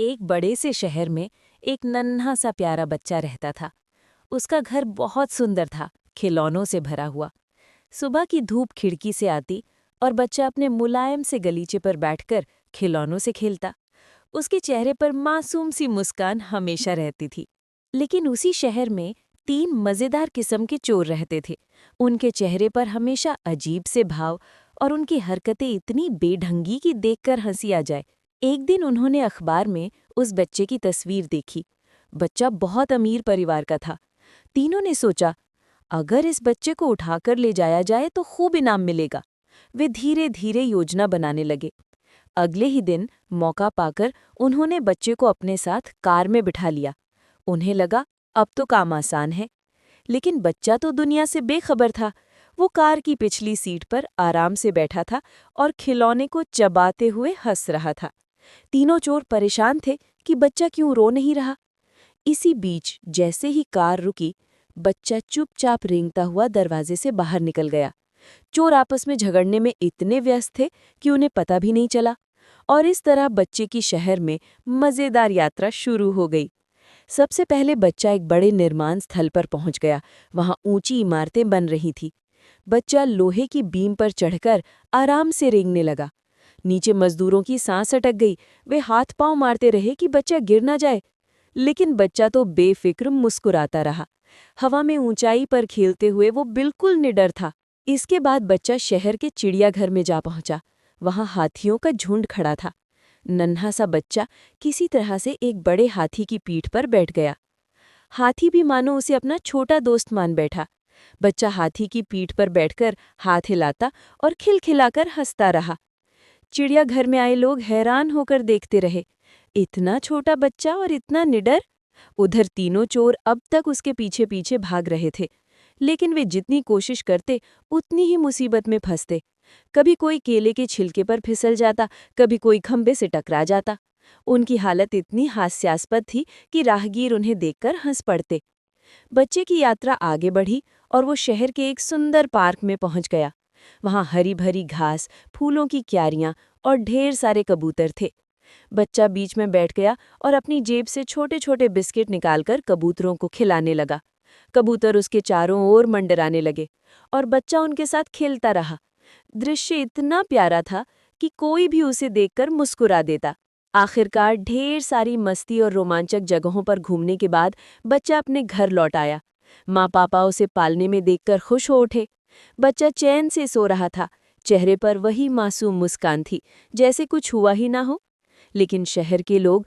एक बड़े से शहर में एक नन्हा सा प्यारा बच्चा रहता था। उसका घर बहुत सुंदर था, खिलौनों से भरा हुआ। सुबह की धूप खिड़की से आती और बच्चा अपने मुलायम से गलीचे पर बैठकर खिलौनों से खेलता। उसके चेहरे पर मासूम सी मुस्कान हमेशा रहती थी। लेकिन उसी शहर में 3 मजेदार किस्म के चोर रहते थे। उनके चेहरे पर हमेशा अजीब से भाव और उनकी हरकतें इतनी बेढंगी कि देखकर हंसी आ जाए। एक दिन उन्होंने अखबार में उस बच्चे की तस्वीर देखी। बच्चा बहुत अमीर परिवार का था। तीनों ने सोचा, अगर इस बच्चे को उठाकर ले जाया जाए तो खूब इनाम मिलेगा। वे धीरे धीरे योजना बनाने लगे। अगले ही दिन मौका पाकर उन्होंने बच्चे को अपने साथ कार में बिठा लिया। उन्हें लगा अब तो काम आसान है। लेकिन बच्चा तो दुनिया से बेखबर था। वो कार की पिछली सीट पर आराम से बैठा था और खिलौने को चबाते हुए हंस रहा था। तीनों चोर परेशान थे कि बच्चा क्यों रो नहीं रहा। इसी बीच जैसे ही कार रुकी, बच्चा चुपचाप रेंगता हुआ दरवाजे से बाहर निकल गया। चोर आपस में झगड़ने में इतने व्यस्त थे कि उन्हें पता भी नहीं चला। और इस तरह बच्चे की शहर में मजेदार यात्रा शुरू हो गई। सबसे पहले बच्चा एक बड़े निर्माण स्थल पर पहुंच गया। वहां ऊंची इमारतें बन रही थी। बच्चा लोहे की बीम पर चढ़कर आराम से रेंगने लगा। नीचे मजदूरों की सांस अटक गई। वे हाथ पांव मारते रहे कि बच्चा गिर ना जाए। लेकिन बच्चा तो बेफिक्र मुस्कुराता रहा। हवा में ऊंचाई पर खेलते हुए वो बिल्कुल निडर था। इसके बाद बच्चा शहर के चिड़ियाघर में जा पहुंचा। वहां हाथियों का झुंड खड़ा था। नन्हा सा बच्चा किसी तरह से एक बड़े हाथी की पीठ पर बैठ गया। हाथी भी मानो उसे अपना छोटा दोस्त मान बैठा। बच्चा हाथी की पीठ पर बैठकर हाथ हिलाता और खिलखिलाकर हंसता रहा। चिड़ियाघर में आए लोग हैरान होकर देखते रहे। इतना छोटा बच्चा और इतना निडर। उधर तीनों चोर अब तक उसके पीछे पीछे भाग रहे थे। लेकिन वे जितनी कोशिश करते उतनी ही मुसीबत में फंसते। कभी कोई केले के छिलके पर फिसल जाता, कभी कोई खंभे से टकरा जाता। उनकी हालत इतनी हास्यास्पद थी कि राहगीर उन्हें देखकर हंस पड़ते। बच्चे की यात्रा आगे बढ़ी और वो शहर के एक सुंदर पार्क में पहुंच गया। वहां हरी भरी घास, फूलों की क्यारियां और ढेर सारे कबूतर थे। बच्चा बीच में बैठ गया और अपनी जेब से छोटे छोटे बिस्किट निकालकर कबूतरों को खिलाने लगा। कबूतर उसके चारों ओर मंडराने लगे और बच्चा उनके साथ खेलता रहा। दृश्य इतना प्यारा था कि कोई भी उसे देखकर मुस्कुरा देता। आखिरकार ढेर सारी मस्ती और रोमांचक जगहों पर घूमने के बाद बच्चा अपने घर लौट आया। माँ पापा उसे पालने में देखकर खुश हो उठे। बच्चा चैन से सो रहा था। चेहरे पर वही मासूम मुस्कान थी, जैसे कुछ हुआ ही ना हो। लेकिन शहर के लोग